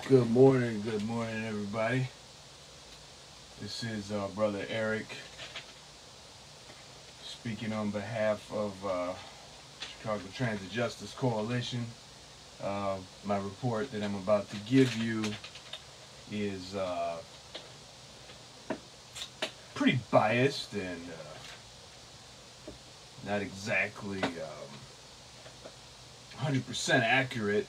Good morning, everybody. This is Brother Eric speaking on behalf of Chicago Transit Justice Coalition. My report that I'm about to give you is pretty biased and not exactly 100% accurate.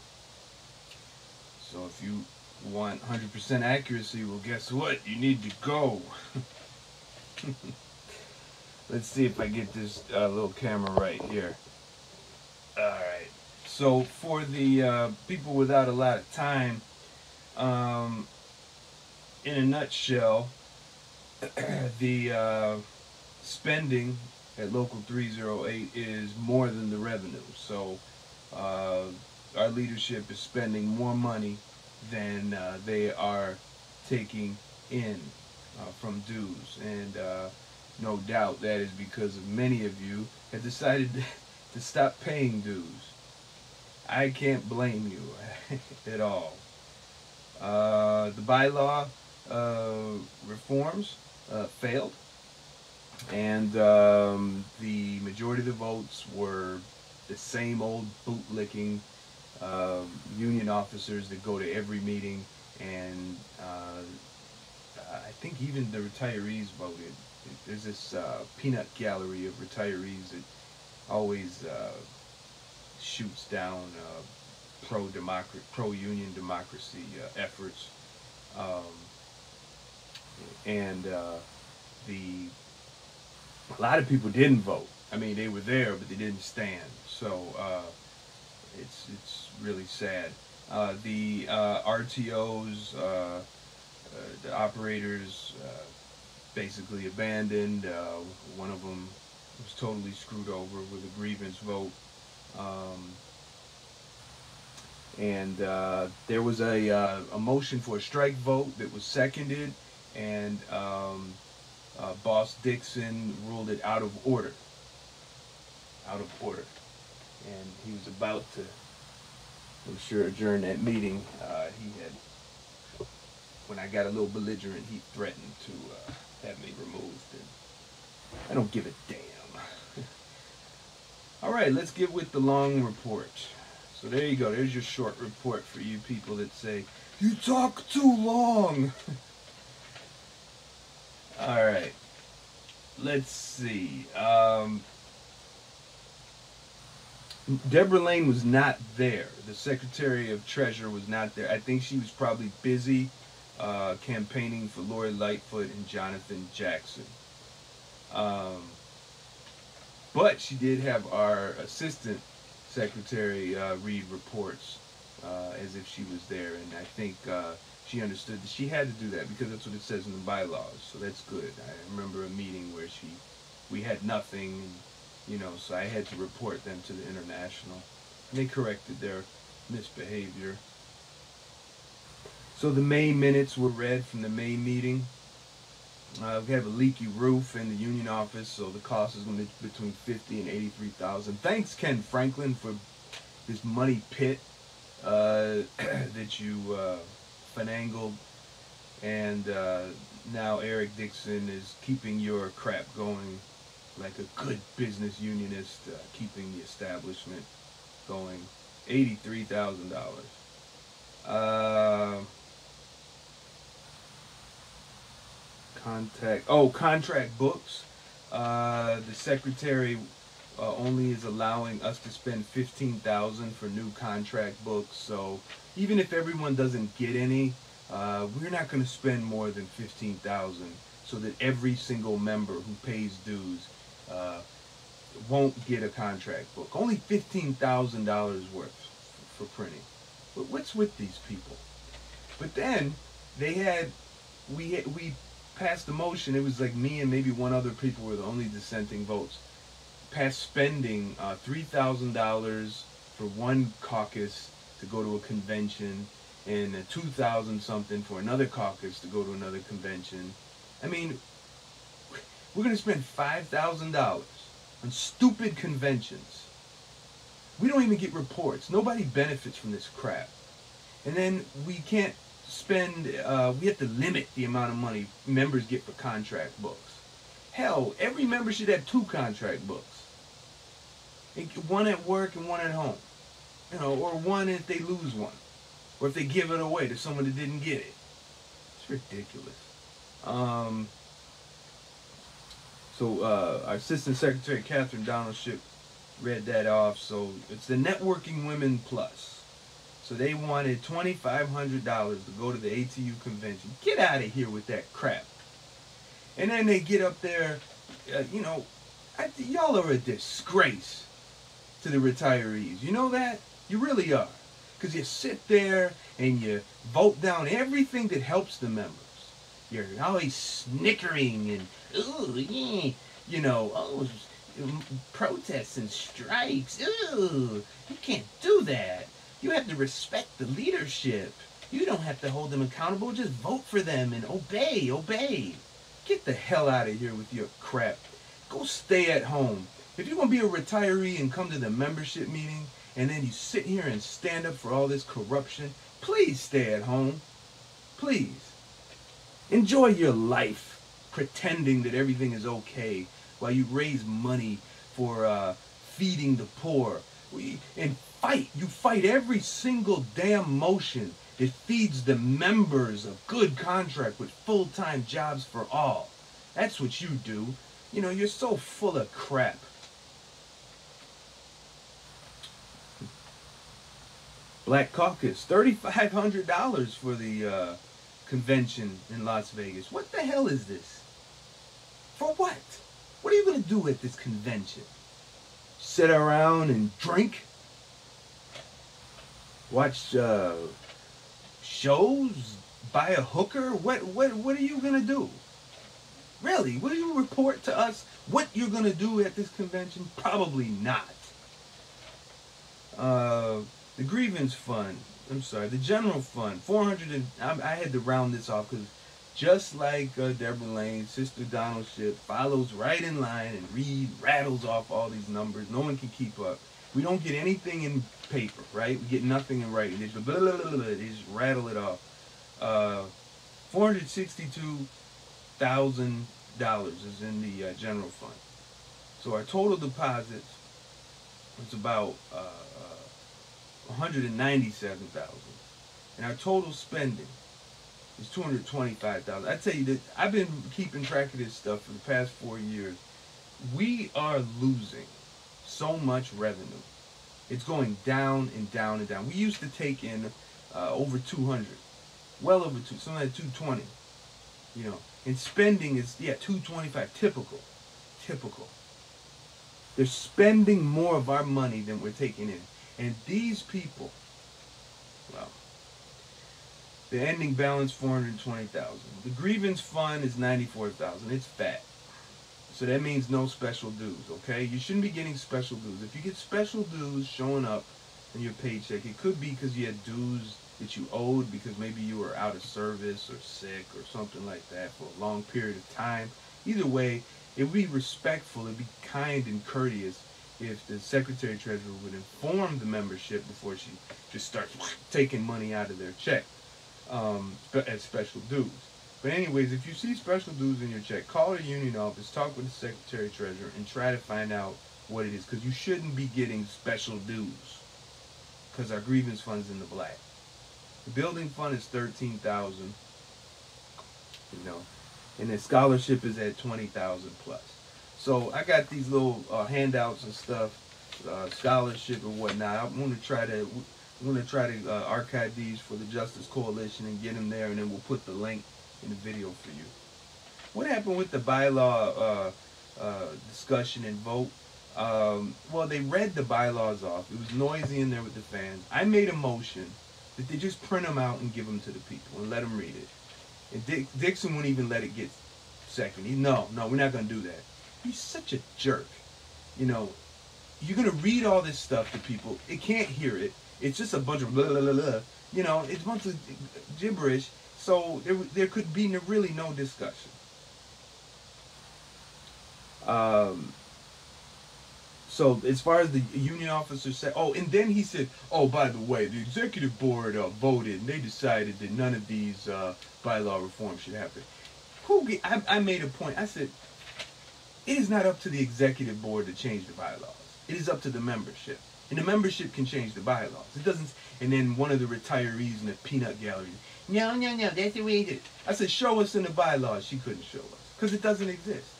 So if you want 100% accuracy, well, guess what? You need to go. Let's see if I get this little camera right here. Alright. So for the people without a lot of time, in a nutshell, the spending at Local 308 is more than the revenue. So our leadership is spending more money than they are taking in from dues, and no doubt that is because of many of you have decided to stop paying dues. I can't blame you at all. The bylaw reforms failed, and the majority of the votes were the same old bootlicking union officers that go to every meeting, and I think even the retirees voted. There's this peanut gallery of retirees that always shoots down pro-union democracy efforts, and a lot of people didn't vote. I mean, they were there, but they didn't stand. So it's really sad. The RTOs, the operators, basically abandoned. One of them was totally screwed over with a grievance vote. And there was a motion for a strike vote that was seconded, and Boss Dixon ruled it out of order. Out of order. And he was about to, I'm sure, during that meeting, he had, when I got a little belligerent, he threatened to have me removed. And I don't give a damn. All right, let's get with the long report. So there you go. There's your short report for you people that say, you talk too long. All right. Let's see. Deborah Lane was not there. The Secretary of Treasury was not there. I think she was probably busy campaigning for Lori Lightfoot and Jonathan Jackson. But she did have our Assistant Secretary read reports as if she was there, and I think she understood that she had to do that because that's what it says in the bylaws. So that's good. I remember a meeting where we had nothing, and, you know, so I had to report them to the International. And they corrected their misbehavior. So the May minutes were read from the May meeting. We have a leaky roof in the union office, so the cost is going to be between $50,000 and $83,000. Thanks, Ken Franklin, for this money pit that you finangled, and now Eric Dixon is keeping your crap going like a good business unionist, keeping the establishment going. $83,000. Contract books. The secretary only is allowing us to spend $15,000 for new contract books. So even if everyone doesn't get any, we're not going to spend more than $15,000 so that every single member who pays dues won't get a contract book. Only $15,000 worth for printing. But what's with these people? But then they had, we passed the motion. It was like me and maybe one other people were the only dissenting votes. Passed spending $3,000 for one caucus to go to a convention, and $2,000 something for another caucus to go to another convention. I mean, we're going to spend $5,000 on stupid conventions. We don't even get reports. Nobody benefits from this crap. And then we can't we have to limit the amount of money members get for contract books. Hell, every member should have 2 contract books. One at work and one at home. You know, or one if they lose one. Or if they give it away to someone that didn't get it. It's ridiculous. Our Assistant Secretary Catherine Donaldship read that off. So it's the Networking Women Plus. So they wanted $2,500 to go to the ATU convention. Get out of here with that crap. And then they get up there, y'all are a disgrace to the retirees. You know that? You really are. Because you sit there and you vote down everything that helps the members. You're always snickering and, protests and strikes. Ooh, you can't do that. You have to respect the leadership. You don't have to hold them accountable. Just vote for them and obey. Get the hell out of here with your crap. Go stay at home. If you're going to be a retiree and come to the membership meeting and then you sit here and stand up for all this corruption, please stay at home. Please. Enjoy your life pretending that everything is okay while you raise money for feeding the poor. And fight. You fight every single damn motion that feeds the members a good contract with full-time jobs for all. That's what you do. You know, you're so full of crap. Black Caucus, $3,500 for the convention in Las Vegas. What the hell is this? For what? What are you going to do at this convention? Sit around and drink? Watch shows? Buy a hooker? What are you going to do? Really? Will you report to us what you're going to do at this convention? Probably not. The grievance fund, the general fund, I had to round this off because just like Deborah Lane, Sister Donaldship follows right in line and rattles off all these numbers. No one can keep up. We don't get anything in paper, right? We get nothing in writing. They just, blah, blah, blah, blah, they just rattle it off. $462,000 is in the general fund. So our total deposits was about $197,000, and our total spending is $225,000. I tell you that I've been keeping track of this stuff for the past 4 years. We are losing so much revenue. It's going down and down and down. We used to take in over 200, well over something like 220. You know, and spending is 225. Typical. They're spending more of our money than we're taking in. And these people, well, the ending balance $420,000. The grievance fund is $94,000. It's fat. So that means no special dues, okay? You shouldn't be getting special dues. If you get special dues showing up in your paycheck, it could be because you had dues that you owed because maybe you were out of service or sick or something like that for a long period of time. Either way, it would be respectful, it would be kind and courteous if the Secretary-Treasurer would inform the membership before she just starts taking money out of their check as special dues. But anyways, if you see special dues in your check, call the union office, talk with the Secretary-Treasurer, and try to find out what it is. Because you shouldn't be getting special dues. Because our grievance fund is in the black. The building fund is $13,000. You know, and the scholarship is at $20,000 plus. So I got these little handouts and stuff, scholarship and whatnot. I'm going to try to archive these for the Justice Coalition and get them there, and then we'll put the link in the video for you. What happened with the bylaw discussion and vote? Well, they read the bylaws off. It was noisy in there with the fans. I made a motion that they just print them out and give them to the people and let them read it. And Dixon wouldn't even let it get second. No, we're not going to do that. He's such a jerk. You know, you're going to read all this stuff to people. It can't hear it. It's just a bunch of blah, blah, blah, blah. You know, it's a bunch of gibberish. So there could be really no So as far as the union officer said, oh, and then he said, oh, by the way, the executive board voted and they decided that none of these bylaw reforms should happen. I made a point. I said, it is not up to the executive board to change the bylaws. It is up to the membership. And the membership can change the bylaws. It doesn't. And then one of the retirees in the peanut gallery, no, that's the way it is. I said, show us in the bylaws. She couldn't show us because it doesn't exist.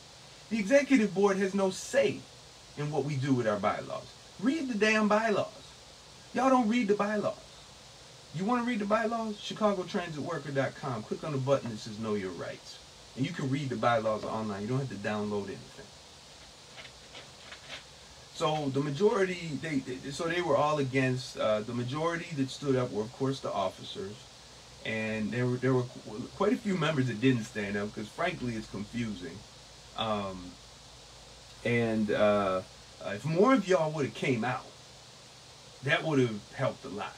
The executive board has no say in what we do with our bylaws. Read the damn bylaws. Y'all don't read the bylaws. You want to read the bylaws? ChicagoTransitWorker.com. Click on the button that says Know Your Rights. And you can read the bylaws online. You don't have to download anything. So the majority, they were all against. The majority that stood up were, of course, the officers. And there were quite a few members that didn't stand up because, frankly, it's confusing. If more of y'all would have came out, that would have helped a lot.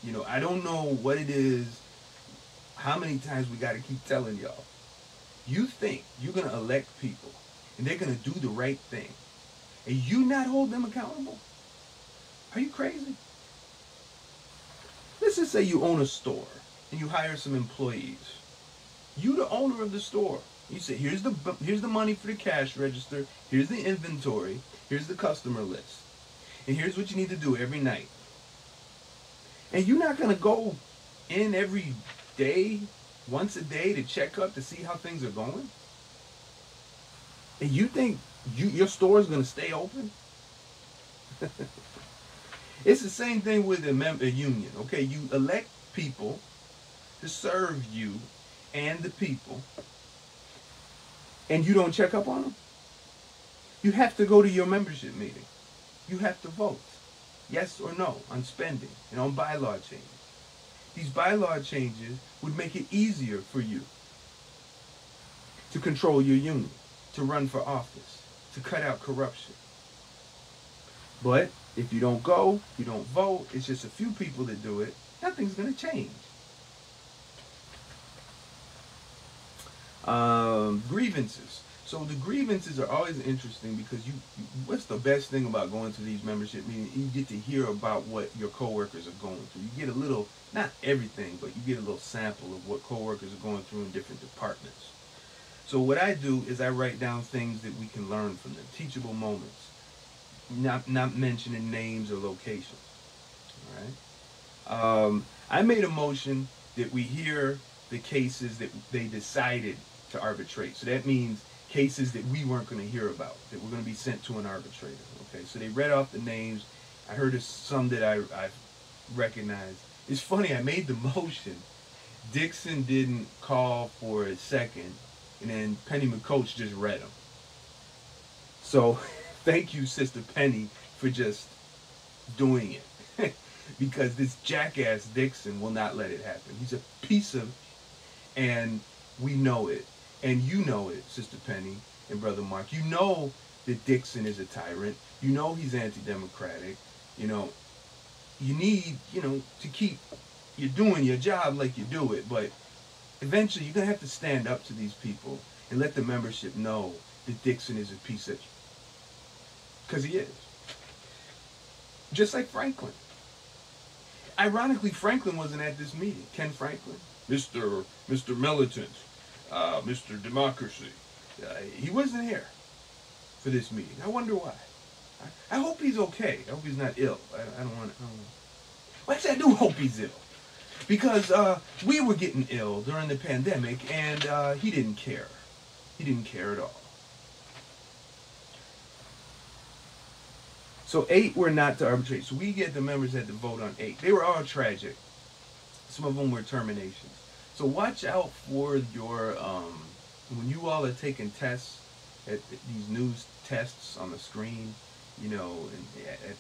You know, I don't know what it is, how many times we got to keep telling y'all. You think you're going to elect people and they're going to do the right thing and you not hold them accountable? Are you crazy? Let's just say you own a store and you hire some employees. You the owner of the store. You say, here's the money for the cash register, here's the inventory, here's the customer list, and here's what you need to do every night. And you're not going to go in every day, once a day, to check up to see how things are going? And you think your store is going to stay open? It's the same thing with a union. Okay, you elect people to serve you and the people, and you don't check up on them? You have to go to your membership meeting. You have to vote, yes or no, on spending and on bylaw changes. These bylaw changes would make it easier for you to control your union, to run for office, to cut out corruption. But if you don't go, you don't vote, it's just a few people that do it, nothing's going to change. Grievances. So the grievances are always interesting because what's the best thing about going to these membership meetings? You get to hear about what your coworkers are going through. You get a little, not everything, but you get a little sample of what coworkers are going through in different departments. So what I do is I write down things that we can learn from them, teachable moments, not mentioning names or locations. All right. I made a motion that we hear the cases that they decided to arbitrate. So that means cases that we weren't going to hear about, that were going to be sent to an arbitrator. Okay, so they read off the names. I heard of some that I recognized. It's funny, I made the motion. Dixon didn't call for a second, and then Penny McCoach just read them. So thank you, Sister Penny, for just doing it. Because this jackass Dixon will not let it happen. He's a piece of, and we know it. And you know it, Sister Penny and Brother Mark. You know that Dixon is a tyrant. You know he's anti-democratic. You know, you need, to keep you doing your job like you do it. But eventually you're going to have to stand up to these people and let the membership know that Dixon is a piece of, because he is. Just like Franklin. Ironically, Franklin wasn't at this meeting. Ken Franklin, Mr. Militant, Mr. Democracy. He wasn't here for this meeting. I wonder why. I hope he's okay. I hope he's not ill. I don't want to. Well, actually, I do hope he's ill. Because we were getting ill during the pandemic, and he didn't care. He didn't care at all. So 8 were not to arbitrate. So the members had to vote on 8. They were all tragic. Some of them were terminations. So watch out for your, when you all are taking tests, at these news tests on the screen, at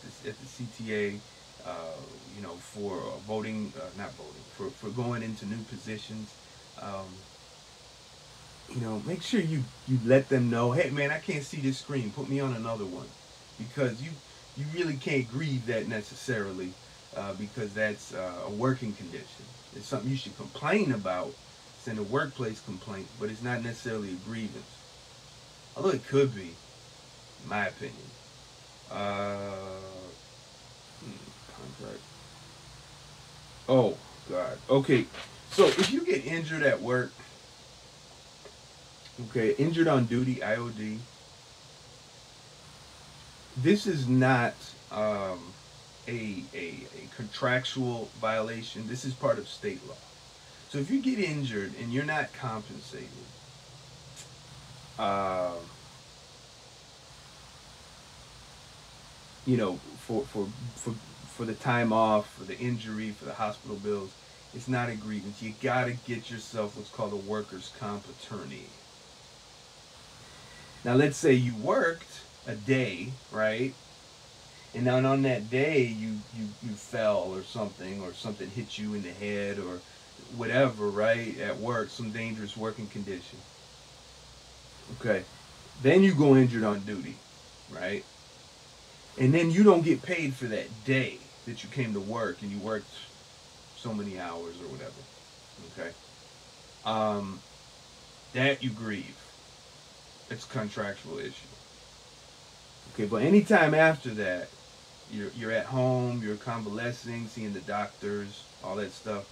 the CTA, for voting, for going into new positions, make sure you let them know, hey man, I can't see this screen, put me on another one, because you really can't grieve that necessarily, because that's a working condition. It's something you should complain about. It's in a workplace complaint, but it's not necessarily a grievance. Although it could be, in my opinion. Contract. Oh God. Okay. So if you get injured at work, okay, injured on duty, IOD, this is not um, a contractual violation. This is part of state law. So if you get injured and you're not compensated, uh, you know, for the time off, for the injury, for the hospital bills, it's not a grievance. You gotta get yourself what's called a workers' comp attorney. Now let's say you worked a day, right? And then on that day you fell or something hit you in the head or whatever, right? At work, some dangerous working condition. Okay. Then you go injured on duty, right? And then you don't get paid for that day that you came to work and you worked so many hours or whatever. Okay. Um, that you grieve. It's a contractual issue. Okay, but anytime after that, you're at home, you're convalescing, seeing the doctors, all that stuff.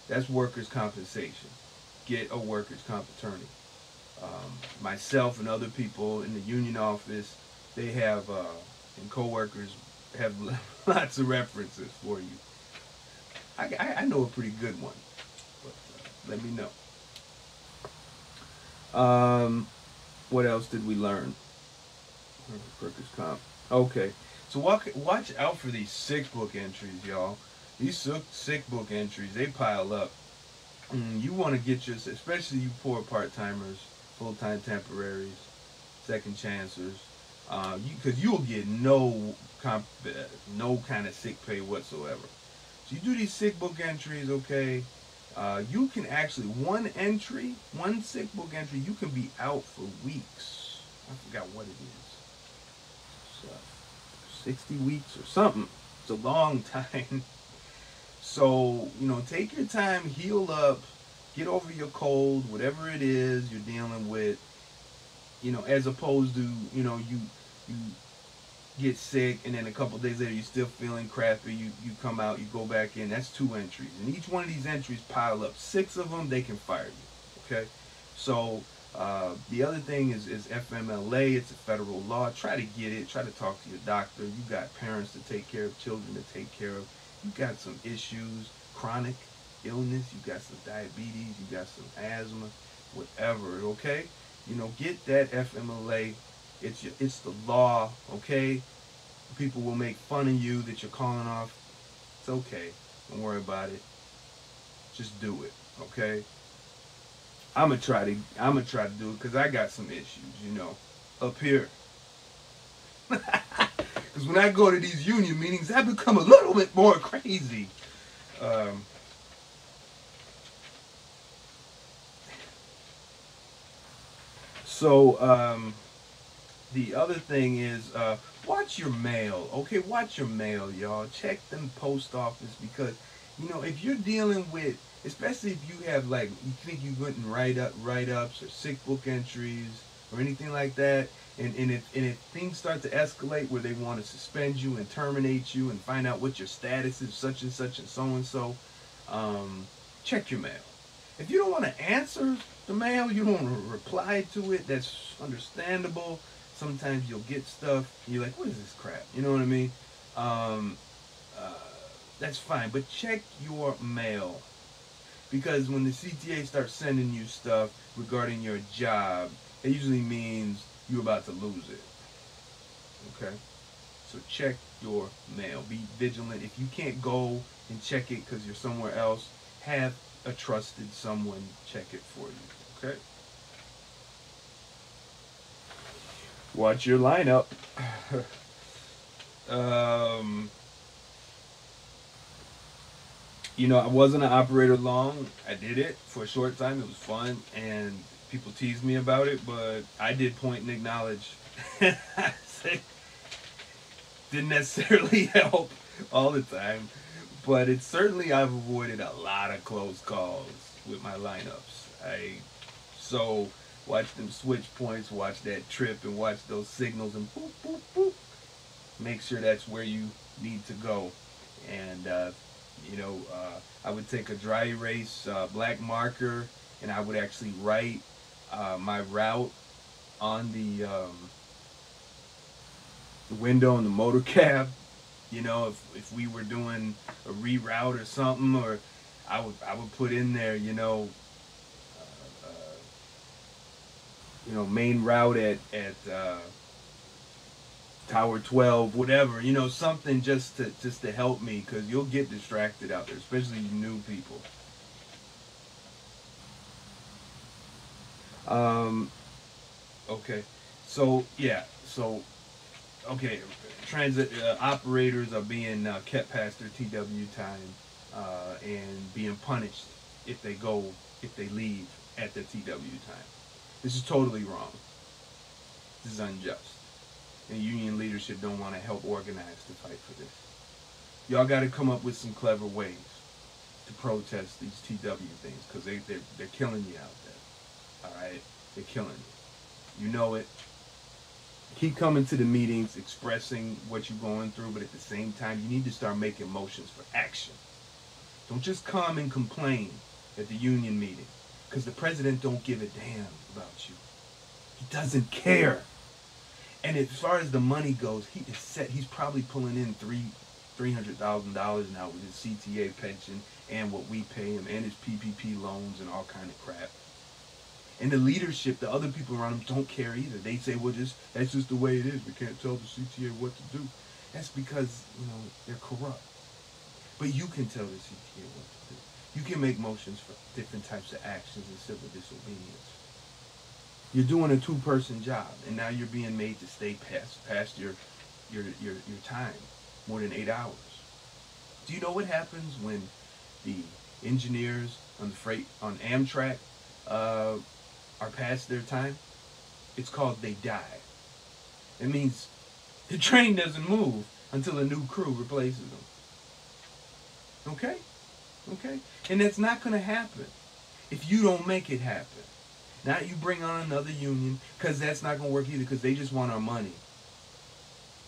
That's workers' compensation. Get a workers' comp attorney. Myself and other people in the union office, they have and coworkers have lots of references for you. I know a pretty good one, but let me know. What else did we learn? Workers' comp. Okay, so watch out for these sick book entries, y'all. These sick book entries, they pile up. You want to get your, especially you poor part-timers, full-time temporaries, second chancers, because you'll get no kind of sick pay whatsoever. So you do these sick book entries, okay? You can actually one sick book entry, you can be out for weeks. I forgot what it is. It's, 60 weeks or something. It's a long time. So, take your time, heal up, get over your cold, whatever it is you're dealing with, as opposed to, you get sick and then a couple days later you're still feeling crappy, you come out, you go back in. That's 2 entries. And each one of these entries pile up. 6 of them, they can fire you. Okay? So, the other thing is FMLA. It's a federal law. Try to get it. Try to talk to your doctor. You got parents to take care of, children to take care of. You got some issues, chronic illness, you got some diabetes, you got some asthma, whatever, okay? Get that FMLA. It's the law, okay? People will make fun of you that you're calling off. It's okay. Don't worry about it. Just do it, okay? I'm gonna try to do it because I got some issues, up here. Because when I go to these union meetings, I become a little bit more crazy. The other thing is, watch your mail. Okay, watch your mail, y'all. Check them post office because, if you're dealing with, especially if you have you think you went in write-ups or sick book entries or anything like that, and if things start to escalate where they want to suspend you and terminate you and find out what your status is, such and such and so, check your mail. If you don't want to answer the mail, you don't want to reply to it, that's understandable. Sometimes you'll get stuff, and you're like, what is this crap? You know what I mean? That's fine, but check your mail. Because when the CTA starts sending you stuff regarding your job, it usually means you're about to lose it. Okay? So check your mail. Be vigilant. If you can't go and check it because you're somewhere else, have a trusted someone check it for you. Okay? Watch your lineup. I wasn't an operator long. I did it for a short time. It was fun, and people teased me about it, but I did point and acknowledge. Didn't necessarily help all the time, but it certainly, I've avoided a lot of close calls with my lineups. So watch them switch points, watch that trip, and watch those signals, and boop, boop, boop. make sure that's where you need to go. And I would take a dry erase black marker, and I would actually write my route on the window in the motor cab. If we were doing a reroute or something, or I would put in there, main route at Tower 12, whatever, something just to help me, because you'll get distracted out there, especially you new people. Okay, so yeah, okay, transit operators are being kept past their TW time and being punished if they leave at the TW time. This is totally wrong. This is unjust. And union leadership don't want to help organize to fight for this. Y'all got to come up with some clever ways to protest these TW things, because they're killing you out there. All right? They're killing you. You know it. Keep coming to the meetings, expressing what you're going through, but at the same time, you need to start making motions for action. Don't just come and complain at the union meeting, because the president don't give a damn about you. He doesn't care. And as far as the money goes, he's probably pulling in $300,000 now with his CTA pension and what we pay him and his PPP loans and all kind of crap. And the leadership, the other people around him, don't care either. They say, well, that's just the way it is. We can't tell the CTA what to do. That's because, they're corrupt. But you can tell the CTA what to do. You can make motions for different types of actions and civil disobedience. You're doing a two-person job, and now you're being made to stay past your time, more than 8 hours. Do you know what happens when the engineers on Amtrak are past their time? It's called they die. It means the train doesn't move until a new crew replaces them. Okay? Okay? And that's not going to happen if you don't make it happen. Now you bring on another union, because that's not going to work either, because they just want our money.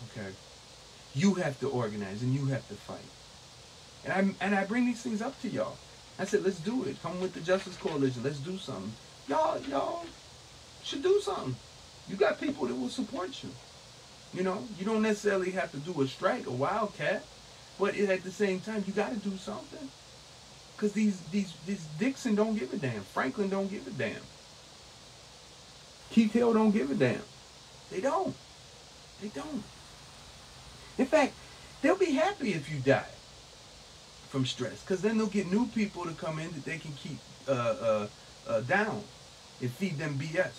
Okay? You have to organize, and you have to fight. And I bring these things up to y'all. I said, let's do it. Come with the Justice Coalition. Let's do something. Y'all should do something. You got people that will support you. You don't necessarily have to do a strike, a wildcat, but at the same time, you got to do something. Because these Dixon don't give a damn. Franklin don't give a damn. Keith Hill don't give a damn. They don't. They don't. In fact, they'll be happy if you die from stress, because then they'll get new people to come in that they can keep down and feed them BS.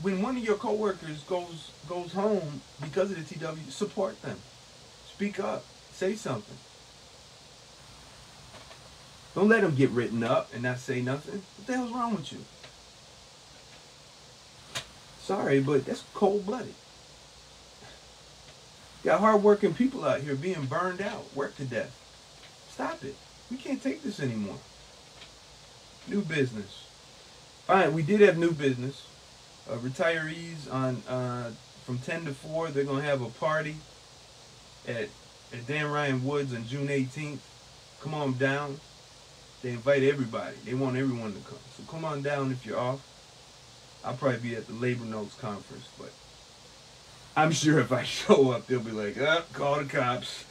When one of your coworkers goes home because of the TW, support them. Speak up. Say something. Don't let them get written up and not say nothing. What the hell's wrong with you? Sorry, but that's cold-blooded. Got hard-working people out here being burned out, worked to death. Stop it. We can't take this anymore. New business. Fine, we did have new business. Retirees from 10 to 4, they're going to have a party at Dan Ryan Woods on June 18th. Come on down. They invite everybody. They want everyone to come. So come on down if you're off. I'll probably be at the Labor Notes Conference, but I'm sure if I show up, they'll be like, call the cops.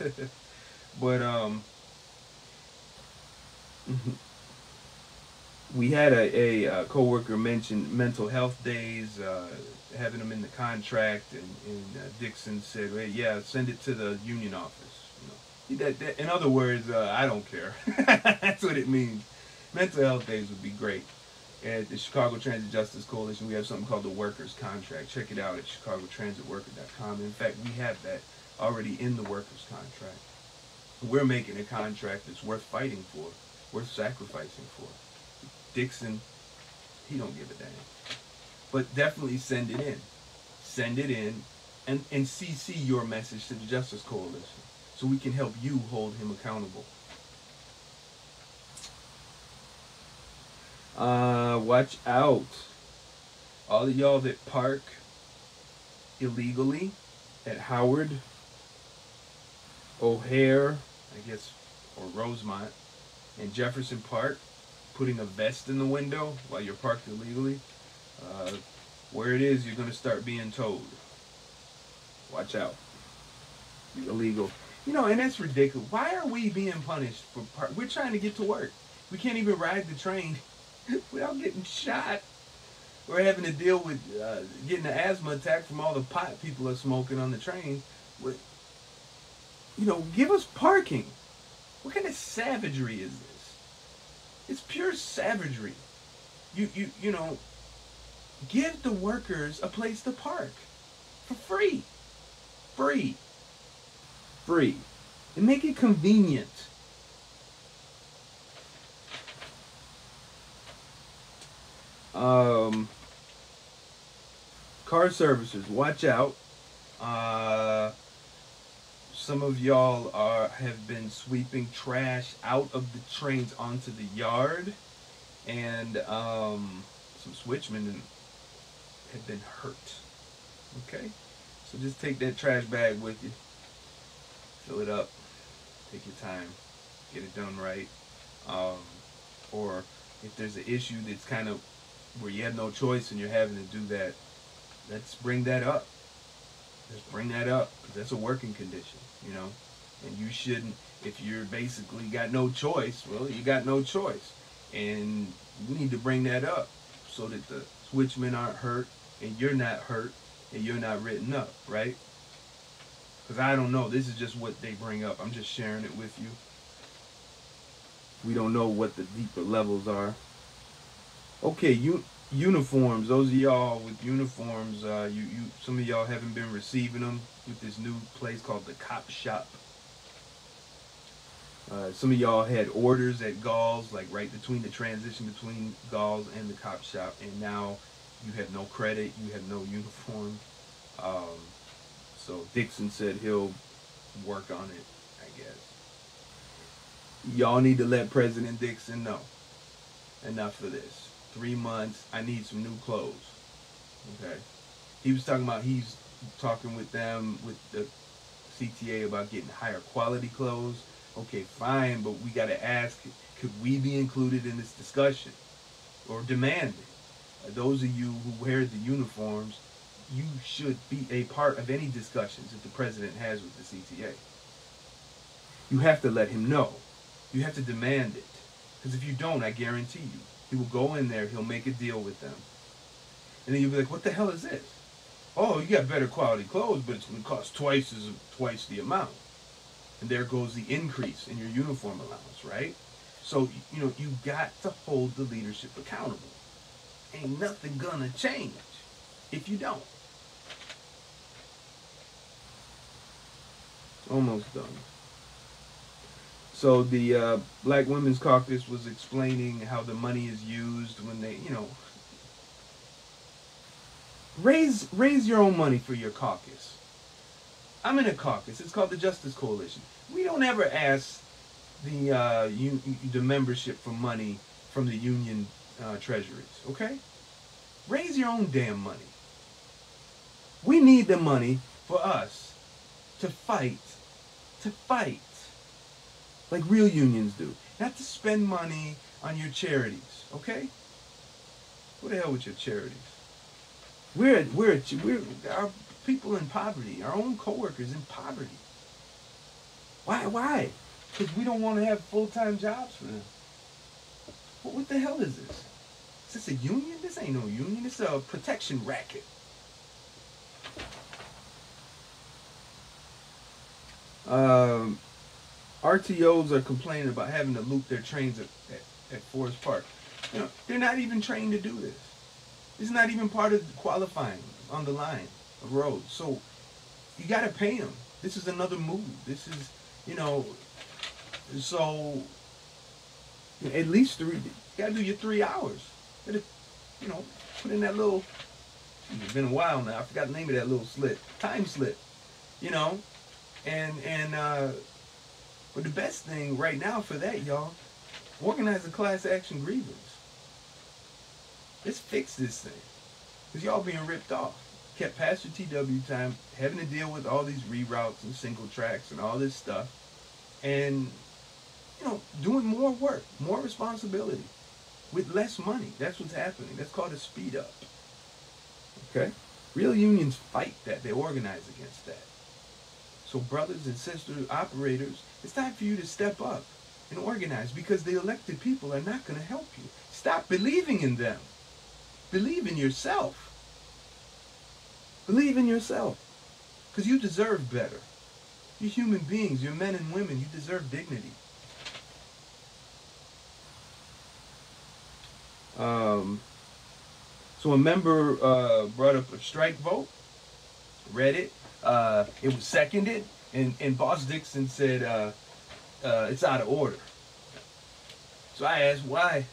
But we had a coworker mention mental health days, having them in the contract, and Dixon said, well, yeah, send it to the union office. In other words, I don't care. That's what it means. Mental health days would be great. At the Chicago Transit Justice Coalition, we have something called the Workers' Contract. Check it out at chicagotransitworker.com. In fact, we have that already in the Workers' Contract. We're making a contract that's worth fighting for, worth sacrificing for. Dixon, he don't give a damn. But definitely send it in. Send it in and CC your message to the Justice Coalition, so we can help you hold him accountable. Watch out. All of y'all that park illegally at Howard, O'Hare, I guess, or Rosemont, and Jefferson Park, putting a vest in the window while you're parked illegally, where it is, you're going to start being towed. Watch out. Illegal. You know, and that's ridiculous. Why are we being punished for we're trying to get to work. We can't even ride the train without getting shot. We're having to deal with getting an asthma attack from all the pot people are smoking on the train. You know, give us parking. What kind of savagery is this? It's pure savagery. You know, give the workers a place to park for free. Free. Free. And make it convenient. Car services, watch out. Some of y'all have been sweeping trash out of the trains onto the yard, and some switchmen have been hurt. Okay, so just take that trash bag with you, fill it up, take your time, get it done right. Or if there's an issue that's kind of where you have no choice and you're having to do that, let's bring that up. Let's bring that up, because that's a working condition, you know. And you shouldn't, if you're basically got no choice, well, you got no choice. And we need to bring that up so that the switchmen aren't hurt, and you're not hurt, and you're not written up, right? Because I don't know. This is just what they bring up. I'm just sharing it with you. We don't know what the deeper levels are. Okay, uniforms. Those of y'all with uniforms, some of y'all haven't been receiving them with this new place called the Cop Shop. Some of y'all had orders at Gauls, like right between the transition between Gauls and the Cop Shop, and now you have no credit, you have no uniform. So Dixon said he'll work on it, I guess. Y'all need to let President Dixon know. Enough of this. 3 months, I need some new clothes. Okay. He was talking about, he's talking with them, with the CTA, about getting higher quality clothes. Okay, fine, but we got to ask, could we be included in this discussion? Or demand it? Those of you who wear the uniforms, you should be a part of any discussions that the president has with the CTA. You have to let him know. You have to demand it. Because if you don't, I guarantee you, he will go in there, he'll make a deal with them. And then you'll be like, what the hell is this? Oh, you got better quality clothes, but it's going to cost twice the amount. And there goes the increase in your uniform allowance, right? So, you know, you got to hold the leadership accountable. Ain't nothing gonna change if you don't. Almost done. So the Black Women's Caucus was explaining how the money is used when they, you know, raise your own money for your caucus. I'm in a caucus. It's called the Justice Coalition. We don't ever ask the membership for money from the union treasuries. Okay, raise your own damn money. We need the money for us to fight. Like real unions do. Not to spend money on your charities, okay? What the hell with your charities? We're our people in poverty, our own coworkers in poverty. Why? Because we don't want to have full-time jobs for them. What the hell is this? Is this a union? This ain't no union. It's a protection racket. RTOs are complaining about having to loop their trains at Forest Park. You know, they're not even trained to do this. It's not even part of qualifying on the line of roads. So you got to pay them. This is another move. This is, you know, so at least you got to do your 3 hours. You got to, you know, put in that little, it's been a while now, I forgot the name of that little slip, time slip, you know, but the best thing right now for that, y'all, organize a class action grievance. Let's fix this thing. Because y'all being ripped off. Kept past your TW time, having to deal with all these reroutes and single tracks and all this stuff. And, doing more work, more responsibility with less money. That's what's happening. That's called a speed up. Okay? Real unions fight that. They organize against that. So brothers and sisters, operators, it's time for you to step up and organize, because the elected people are not going to help you. Stop believing in them. Believe in yourself. Believe in yourself. Because you deserve better. You're human beings. You're men and women. You deserve dignity. So a member brought up a strike vote. Read it. It was seconded. And Boss Dixon said it's out of order. So I asked, why?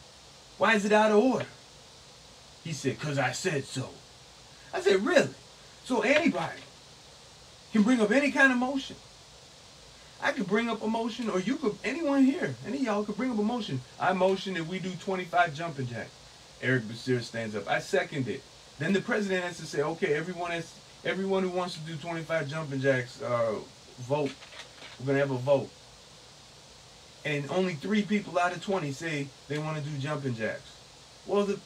Why is it out of order? He said, because I said so. I said, really? So anybody can bring up any kind of motion. I could bring up a motion, or you could, anyone here, any of y'all could bring up a motion. I motion that we do 25 jumping jacks. Eric Basir stands up. I second it. Then the president has to say, okay, everyone who wants to do 25 jumping jacks, vote. We're going to have a vote. And only 3 people out of 20 say they want to do jumping jacks. Well, the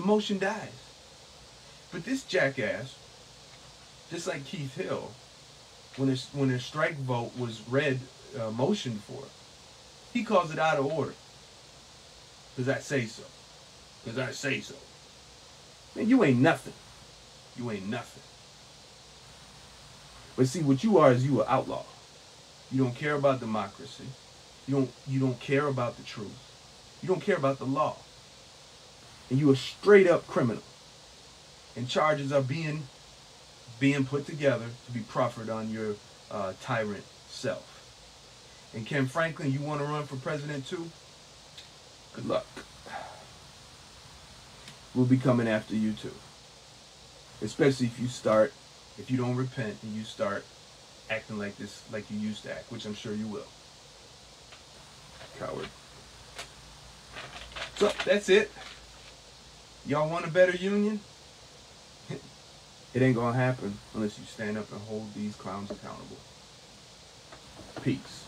motion dies. But this jackass, just like Keith Hill, when a strike vote was read, motioned for, he calls it out of order. Because I say so. Because I say so. Man, you ain't nothing. You ain't nothing. But see, what you are is you an outlaw. You don't care about democracy. You don't care about the truth. You don't care about the law. And you a straight up criminal. And charges are being put together to be proffered on your tyrant self. And Ken Franklin, you want to run for president too? Good luck. We'll be coming after you too. Especially if you don't repent and you start acting like this, like you used to act, which I'm sure you will. Coward. So, that's it. Y'all want a better union? It ain't gonna happen unless you stand up and hold these clowns accountable. Peace.